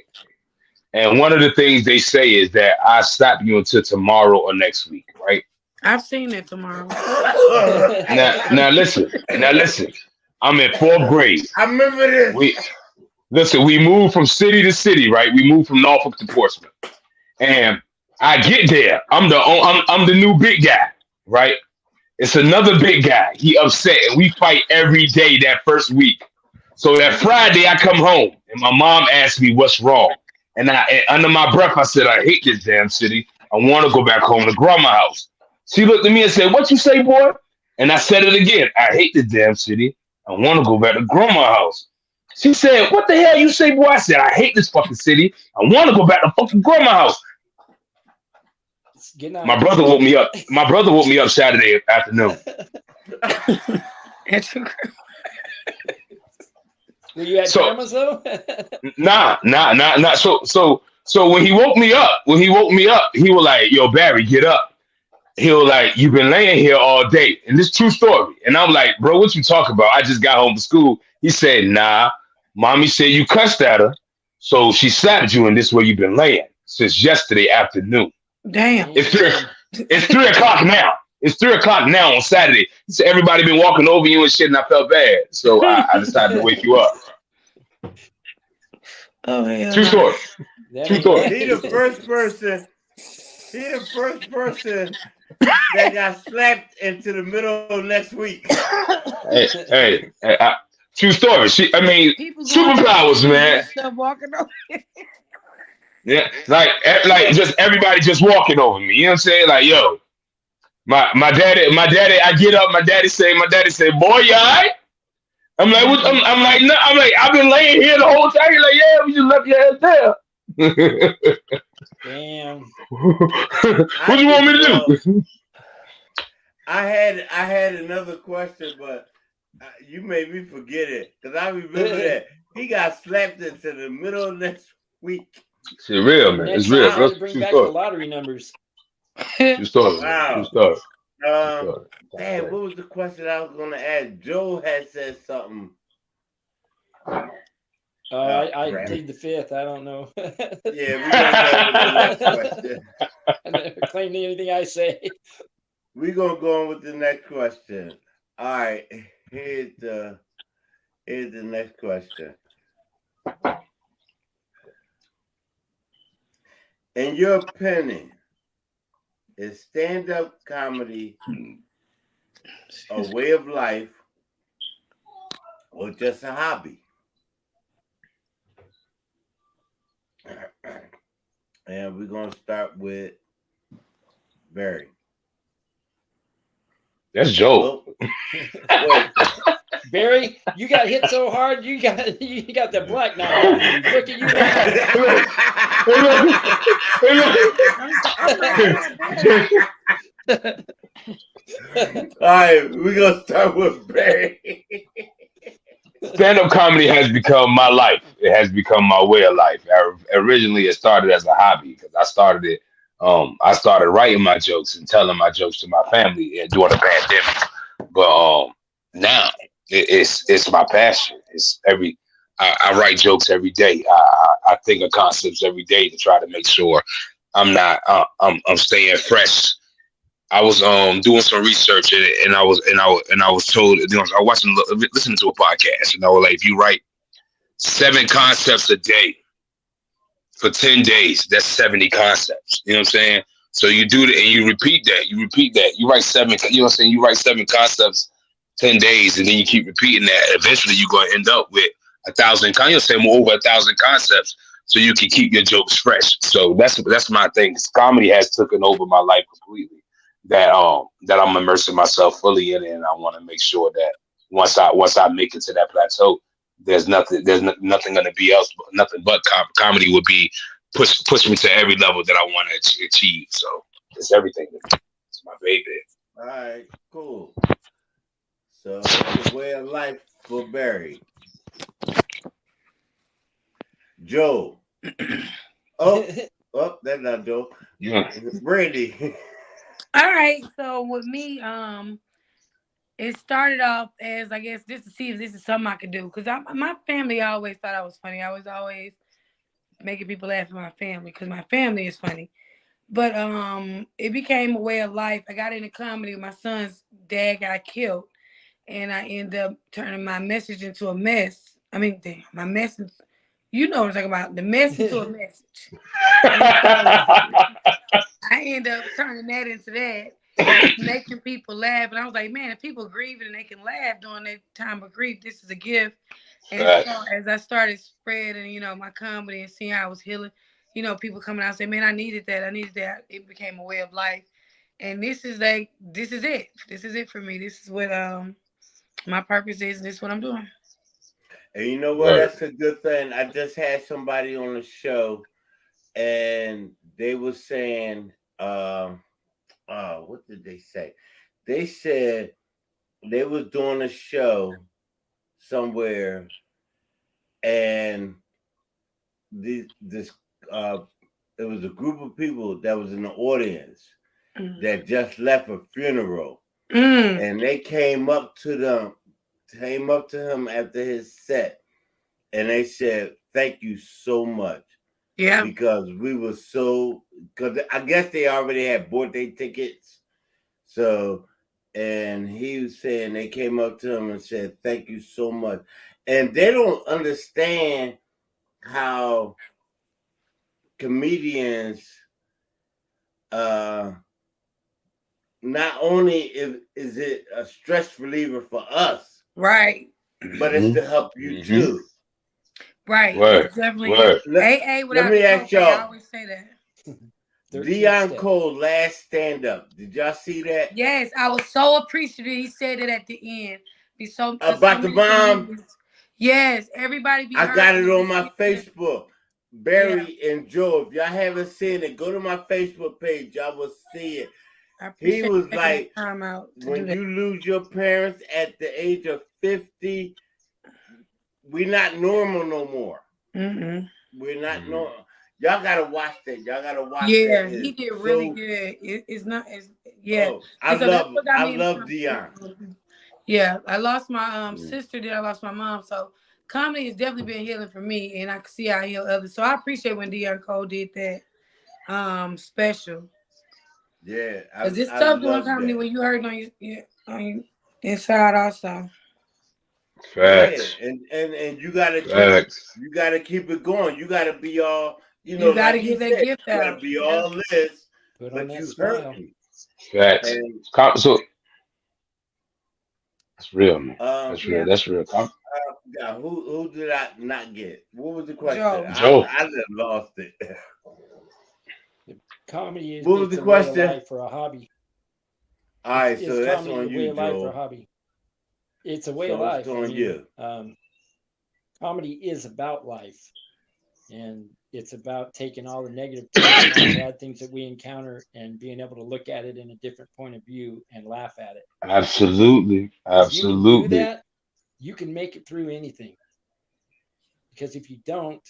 And one of the things they say is that I stop you until tomorrow or next week, right? I've seen it tomorrow. Now listen. I'm in 4th grade. I remember this. We moved from city to city, right? We moved from Norfolk to Portsmouth, and I get there. I'm the new big guy, right? It's another big guy. He upset, and we fight every day that first week. So that Friday, I come home, and my mom asked me what's wrong, and under my breath, I said, I hate this damn city. I want to go back home to grandma's house. She looked at me and said, what you say, boy? And I said it again. I hate this damn city. I want to go back to grandma's house. She said, what the hell you say, boy? I said, I hate this fucking city. I want to go back to fucking grandma's house. My brother woke me up. Saturday afternoon. Were you at grandma's though? Nah. So when he woke me up, he was like, yo, Barry, get up. He was like, you've been laying here all day. And this true story. And I'm like, bro, what you talking about? I just got home from school. He said, nah, mommy said you cussed at her. So she slapped you and this is where you've been laying since yesterday afternoon. Damn. It's 3 o'clock now. It's 3 o'clock now on Saturday. He said everybody been walking over you and shit, and I felt bad. So I decided to wake you up. Oh, hell. True story. True story. He the first person that got slapped into the middle of next week. Hey, true story. Superpowers, man. Walking over. Yeah, like just everybody just walking over me. You know what I'm saying? Like, yo, my daddy. I get up. My daddy say, boy, you all right? I'm like, what? I'm like, no. I'm like, I've been laying here the whole time. You're like, yeah, we just left your ass there. Damn. What do you want me to do? I had another question, but you made me forget it because I remember that he got slapped into the middle of next week. It's real, man. It's real. Next time, bring back the lottery numbers. True story. Wow. True story. Damn, what was the question I was going to ask? Joe had said something. I plead the fifth. I don't know. Yeah, we're going to go with the next question. I never claimed anything I say. We're going to go on with the next question. All right, here's the next question. In your opinion, is stand-up comedy a way of life or just a hobby? And we're going to start with Barry. That's Joe. Barry, you got hit so hard, you got the black now. Look at you now. All right, we're going to start with Barry. Stand-up comedy has become my life. It has become my way of life. Originally, it started as a hobby because I started it. I started writing my jokes and telling my jokes to my family during the pandemic. But now it's my passion. I write jokes every day. I think of concepts every day to try to make sure I'm staying fresh. I was doing some research and I was told, I was listening to a podcast, and I was like, if you write 7 concepts a day for 10 days, that's 70 concepts. You know what I'm saying? So you do it and you repeat that. You write 7. You know what I'm saying? You write 7 concepts 10 days, and then you keep repeating that. Eventually, you're going to end up with 1,000. You know, say over 1,000 concepts, so you can keep your jokes fresh. So that's my thing. Comedy has taken over my life completely. That I'm immersing myself fully in it, and I want to make sure that once I make it to that plateau, there's nothing going to be else. Nothing but comedy would be push me to every level that I want to achieve. So it's everything. It's my baby. All right, cool. So it's a way of life for Barry. Joe. Oh, that's not Joe. Yeah. Brandy. All right. So with me, it started off as, I guess, just to see if this is something I could do, because my family always thought I was funny. I was always making people laugh at my family because my family is funny. But it became a way of life. I got into comedy. My son's dad got killed, and I ended up turning my message into a mess. I mean, damn, my message. You know what I'm talking about? The mess into a message. And so I ended up turning that into that, making people laugh. And I was like, man, if people grieving and they can laugh during their time of grief, this is a gift. And so as I started spreading, my comedy and seeing how I was healing, people coming out and saying, man, I needed that. I needed that. It became a way of life. And this is it. This is it for me. This is what my purpose is. And this is what I'm doing. And you know what? That's a good thing. I just had somebody on the show, and they were saying, what did they say? They said they was doing a show somewhere, and it was a group of people that was in the audience that just left a funeral, and they came up to him after his set, and they said, "Thank you so much." Yeah. Because we were because I guess they already had bought their tickets. So, and he was saying they came up to him and said, "Thank you so much." And they don't understand how comedians, not only is it a stress reliever for us, right, but it's to help you too. Right. It's definitely AA without let me ask y'all. I always say that. Deon Cole last stand up. Did y'all see that? Yes, I was so appreciative. He said it at the end. About the bomb. Yes, everybody. I got it on my Facebook. Barry and Joe. If y'all haven't seen it, go to my Facebook page. Y'all will see it. He was like, when you lose your parents at the age of 50, we're not normal no more. We're not normal. Y'all gotta watch that. Y'all gotta watch that. Yeah, he did really good. It's not as I love Deon. Yeah, I lost my sister. Then I lost my mom. So comedy has definitely been healing for me, and I can see how I heal others. So I appreciate when Deon Cole did that special. Yeah, because it's tough doing comedy when you hurt on your inside also. Facts. Yeah, and you gotta keep it going. You gotta be all you gotta get that gift out. You gotta be all this, but you hurt me. Facts. So that's real, man. That's real. That's real. Who did I not get? What was the question? Joe. I just lost it. Comedy is what was the question? For a hobby. All right, so that's on you, Joe. For a hobby. It's a way of life. Comedy is about life, and it's about taking all the negative things, all the bad things that we encounter, and being able to look at it in a different point of view and laugh at it. Absolutely. If you can do that, you can make it through anything. Because if you don't,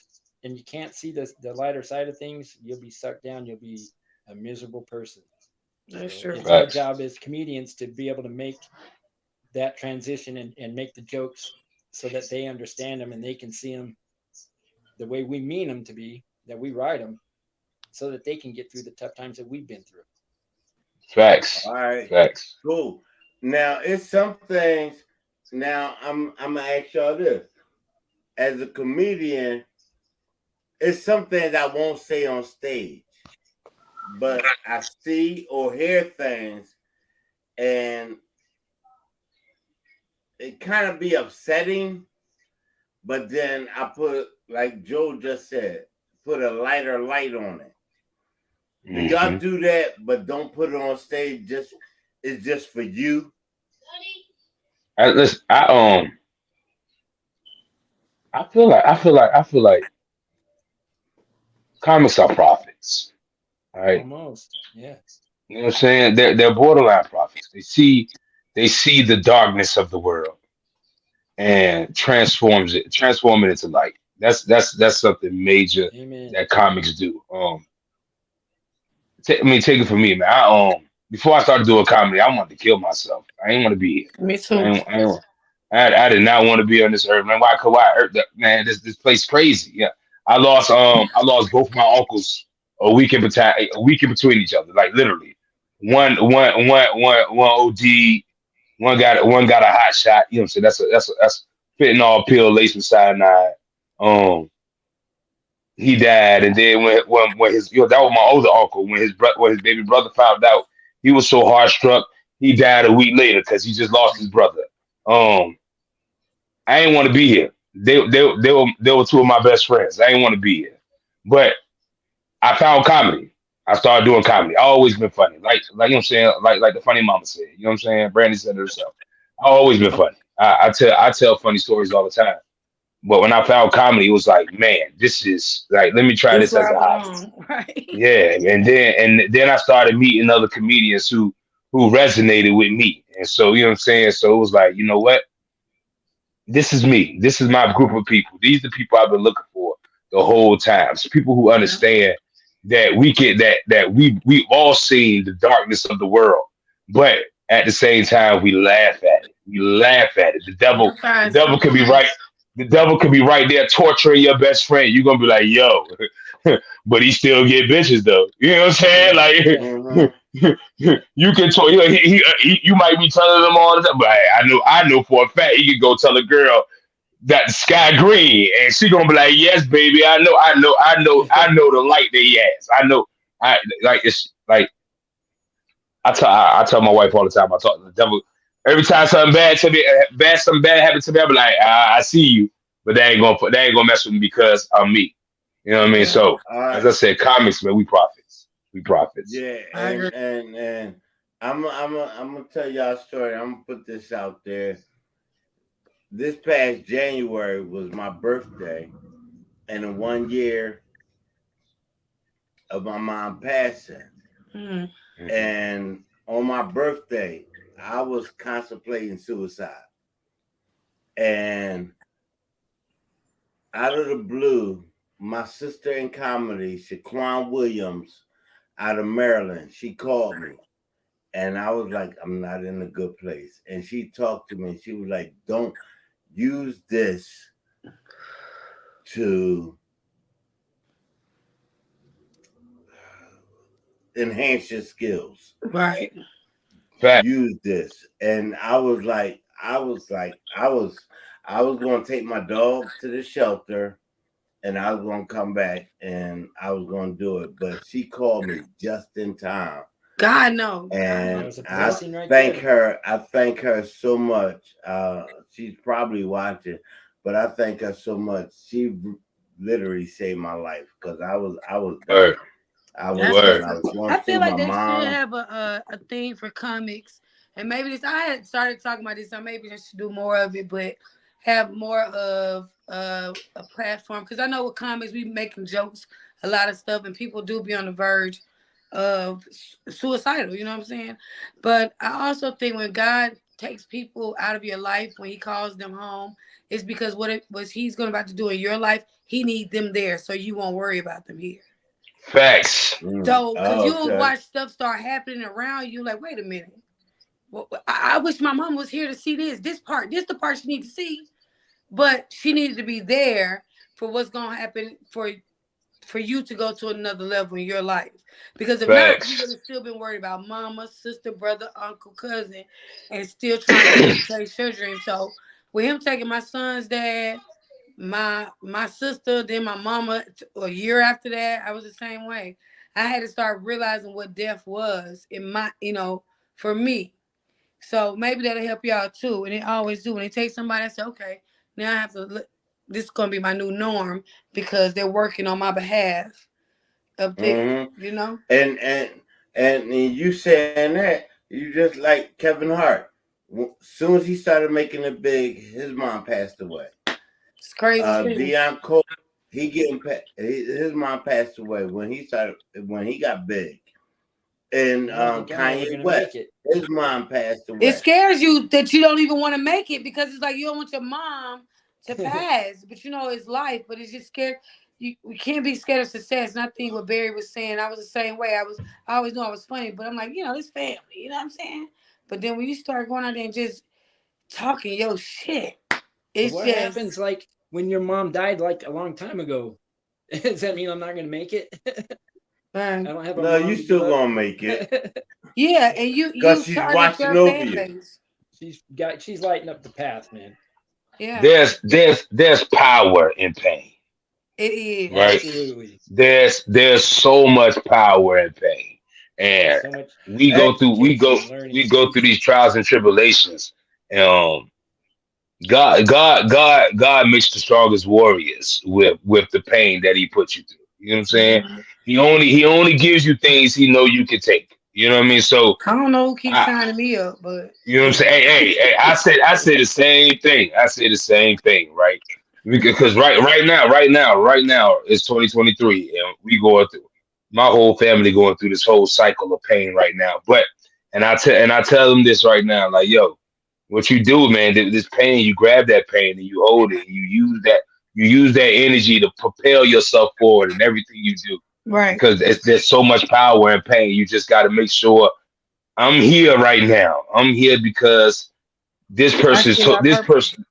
and you can't see the lighter side of things, you'll be sucked down. You'll be a miserable person. That's true. It's our job as comedians to be able to make that transition and make the jokes so that they understand them and they can see them the way we mean them to be, that we write them, so that they can get through the tough times that we've been through. Facts. All right. Facts. Cool. Now it's some things. Now I'm gonna ask y'all this. As a comedian, it's some things I won't say on stage, but I see or hear things, and it kind of be upsetting, but then I put, like Joe just said, put a lighter light on it. Do y'all do that, but don't put it on stage? It's just for you. I feel like comics are prophets. All right. Almost, yeah. You know what I'm saying? They're borderline prophets. They see the darkness of the world and transform it into light. That's something major Amen. that comics do. I mean, take it from me, man. Before I started doing comedy, I wanted to kill myself. I didn't want to be here. Me I too. ain't, I, ain't, I did not want to be on this earth, man. Why? Cause why? Man, this place crazy. Yeah, I lost both my uncles a week in between each other, like literally. One OD, one got a hot shot. You know what I'm saying? That's fentanyl pill laced with cyanide. Um, he died, and then when his that was my older uncle. When his baby brother found out, he was so hard struck, he died a week later because he just lost his brother. Um, I didn't want to be here. They were two of my best friends. I didn't want to be here, but I found comedy. I started doing comedy. I always been funny, like you know what I'm saying, like the funny mama said. You know what I'm saying? Brandy said it herself. I always been funny. I tell funny stories all the time. But when I found comedy, it was like, man, this is like, let me try This this where as I a hobby. belong, right? Yeah, and then I started meeting other comedians who resonated with me, and so you know what I'm saying. So it was like, you know what, this is me. This is my group of people. These are the people I've been looking for the whole time. So people who Yeah. understand that we've all seen the darkness of the world, but at the same time we laugh at it. We laugh at it. You The find devil could be something. right. The devil could be right there torturing your best friend. You're gonna be like, yo, but he still get bitches though. You know what I'm saying? Mhm. Like you can talk. You know, you might be telling them all the time, but hey, I know for a fact he could go tell a girl that the sky green, and she gonna be like, yes, baby, I know the light that he has. I know. I like it's like I tell my wife all the time. I talk to the devil every time something bad happens to me. I be like, I see you, but they ain't gonna mess with me because I'm me. You know what I mean? Yeah, So All as right. I said, comics, man, we prophets. We prophets. Yeah, I agree. and I'm gonna tell y'all a story. I'm gonna put this out there. This past January was my birthday, and the 1 year of my mom passing. Mm. And on my birthday, I was contemplating suicide. And out of the blue, my sister in comedy, Shaquan Williams, out of Maryland, she called me. And I was like, I'm not in a good place. And she talked to me. She was like, don't use this to enhance your skills. Right. Fact. Use this. And I was going to take my dog to the shelter, and I was going to come back, and I was going to do it. But she called me just in time. God knows. And That was a I blessing right thank there. her. I thank her so much. She's probably watching, but I thank her so much. She literally saved my life because I was done. Word. I was That's done. Word. what's I up. was going I through feel my like they should mom. have a thing for comics, and maybe this. I had started talking about this, so maybe they should do more of it, but have more of a platform because I know with comics we making jokes, a lot of stuff, and people do be on the verge of suicidal. You know what I'm saying? But I also think when God takes people out of your life, when He calls them home, it's because what it was He's going about to do in your life. He needs them there, so you won't worry about them here. Facts. So, because Oh, you'll okay. watch stuff start happening around you, like, wait a minute. Well, I wish my mom was here to see this. This part, this the part she needs to see, but she needed to be there for what's gonna happen for you to go to another level in your life. Because if not, you would Facts. have still been worried about mama, sister, brother, uncle, cousin, and still trying to chase your dream. So, with him taking my son's dad, my sister, then my mama. A year after that, I was the same way. I had to start realizing what death was in my, for me. So maybe that'll help y'all too. And it always do. When they take somebody, I say, okay, now I have to look. This is gonna be my new norm because they're working on my behalf up there. hmm You know, And you saying that, you just like Kevin Hart. Soon as he started making it big, his mom passed away. it's crazy too. Deion Cole, his mom passed away when he got big, And I don't think I'm ever Kanye gonna West, make it. his mom passed away. It scares you that you don't even want to make it because it's like you don't want your mom to pass, but you know it's life. But it's just scared. You can't be scared of success. And I think what Barry was saying, I was the same way. I always knew I was funny, but I'm like, you know, it's family. You know what I'm saying? But then when you start going out there and just talking your shit, But it's what just happens like when your mom died like a long time ago? Does that mean I'm not gonna make it? I don't have a No, mom you to still give up? gonna make it. yeah, and you Because she's target watching your over fan you. base. She's lighting up the path, man. Yeah, There's power in pain, it is. right? Absolutely. There's so much power in pain, and So much we Hey, go through education, learning. through these trials and tribulations. God makes the strongest warriors with the pain that He puts you through. You know what I'm saying? Mhm. He only gives you things He know you can take. You know what I mean? So I don't know who keeps I, signing me up, but you know what I'm saying? Hey, I say the same thing. I say the same thing, right? Because right now it's 2023 and we going through my whole family going through this whole cycle of pain right now. But I tell them this right now, like, yo, what you do, man, this pain, you grab that pain and you hold it and you use that energy to propel yourself forward in everything you do. right. Because there's so much power in pain. You just got to make sure I'm here right now. I'm here because this I person still got this purpose. person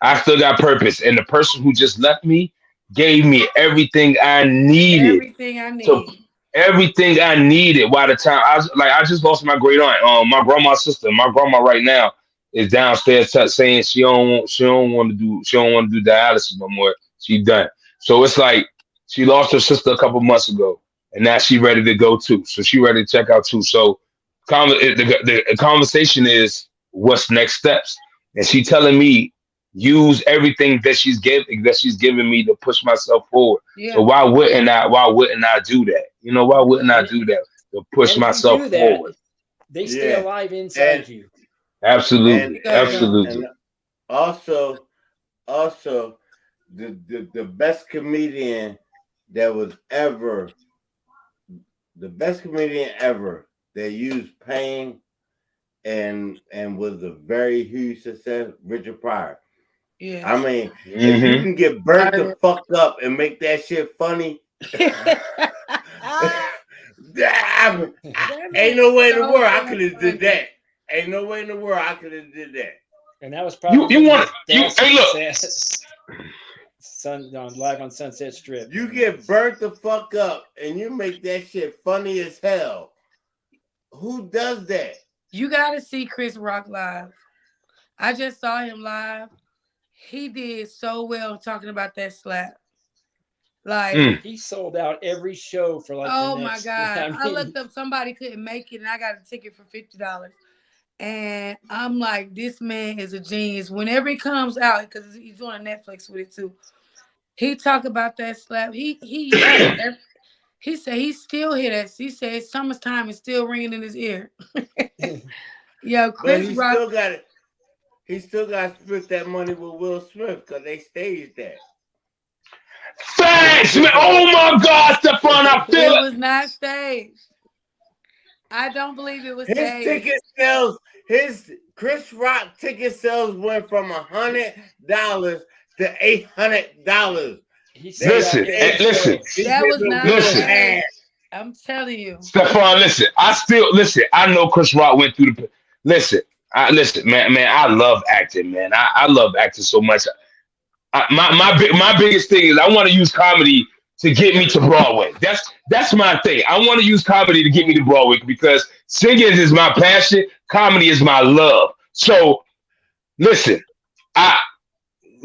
I still got purpose, and the person who just left me gave me everything I needed. Everything I So need. everything I needed. By the time I just lost my great aunt, my grandma's sister. My grandma right now is downstairs saying she don't want to do dialysis no more. She done. So it's like she lost her sister a couple months ago, and now she ready to go too. So she ready to check out too. So the conversation is what's next steps, and she telling me use everything that she's giving me to push myself forward. So Yeah. why wouldn't I do that? You know, why wouldn't I do that to push And if you myself do that, forward? they stay Yeah. alive inside And- you. Absolutely, Yeah. absolutely. And also the best comedian that was ever that used pain and was a very huge success, Richard Pryor. Yeah. I mean, if you can get burnt the fuck up and make that shit funny, ain't no way in the world I could have did that. Ain't no way in the world I could have did that. And that was probably You want his you best hey look. success. Live on Sunset Strip. You get burnt the fuck up and you make that shit funny as hell. Who does that? You gotta see Chris Rock live. I just saw him live. He did so well talking about that slap. Like, He sold out every show for like oh the my next. God. I looked up somebody couldn't make it and I got a ticket for $50. And I'm like, this man is a genius. Whenever it comes out, because he's on Netflix with it too. He talk about that slap. He said he still hear that. He said summertime is still ringing in his ear. Yo, But Chris he Rock. still got it. He still got to split that money with Will Smith because they staged that. Thanks, man. Oh my God, Stefan, I feel It it. was not staged. I don't believe it was His staged. ticket sales, his Chris Rock ticket sales went from $100 to $800. He Listen, listen. That was not Listen. staged. I'm telling you. Stefan, listen. I know Chris Rock went through the. Listen, man. I love acting, man. I love acting so much. My biggest thing is I want to use comedy to get me to Broadway. That's my thing. I want to use comedy to get me to Broadway because singing is my passion. Comedy is my love. So, listen,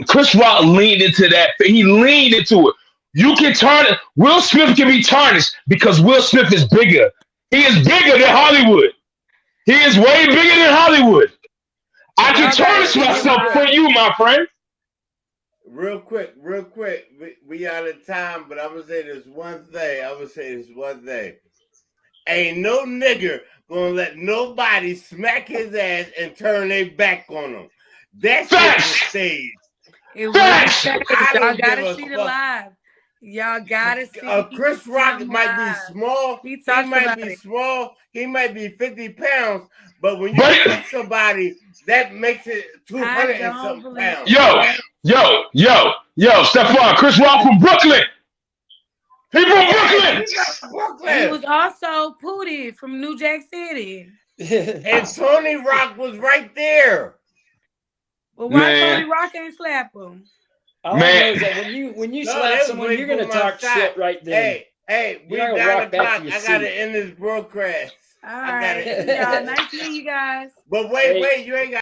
Chris Rock leaned into that. He leaned into it. You can turn it. Will Smith can be tarnished because Will Smith is bigger. He is bigger than Hollywood. He is way bigger than Hollywood. I can tarnish myself for you, my friend. Real quick. We out of time, but I'm gonna say this one thing. Ain't no nigger gonna let nobody smack his ass and turn their back on him. That's the stage. It was staged. Y'all gotta see the live. Y'all gotta see. Chris Rock him might live. be small. He He talks might about be it. small. He might be 50 pounds. But when you But- kick somebody, that makes it 200 and don't something believe pounds. Yo, Stephon, Chris Rock from Brooklyn. He from Brooklyn. He's from He Brooklyn. was also Pootie from New Jack City. And Tony Rock was right there. But why Man. Tony Rock ain't slap him? All I know is that when you No, slap that someone, was you're gonna for my talk side. shit right then. Hey, we You're not 9 gonna walk back o'clock. to your I gotta seat. end this broadcast. All I right. gotta end Y'all, this. nice meeting you guys. But Hey. wait, you ain't got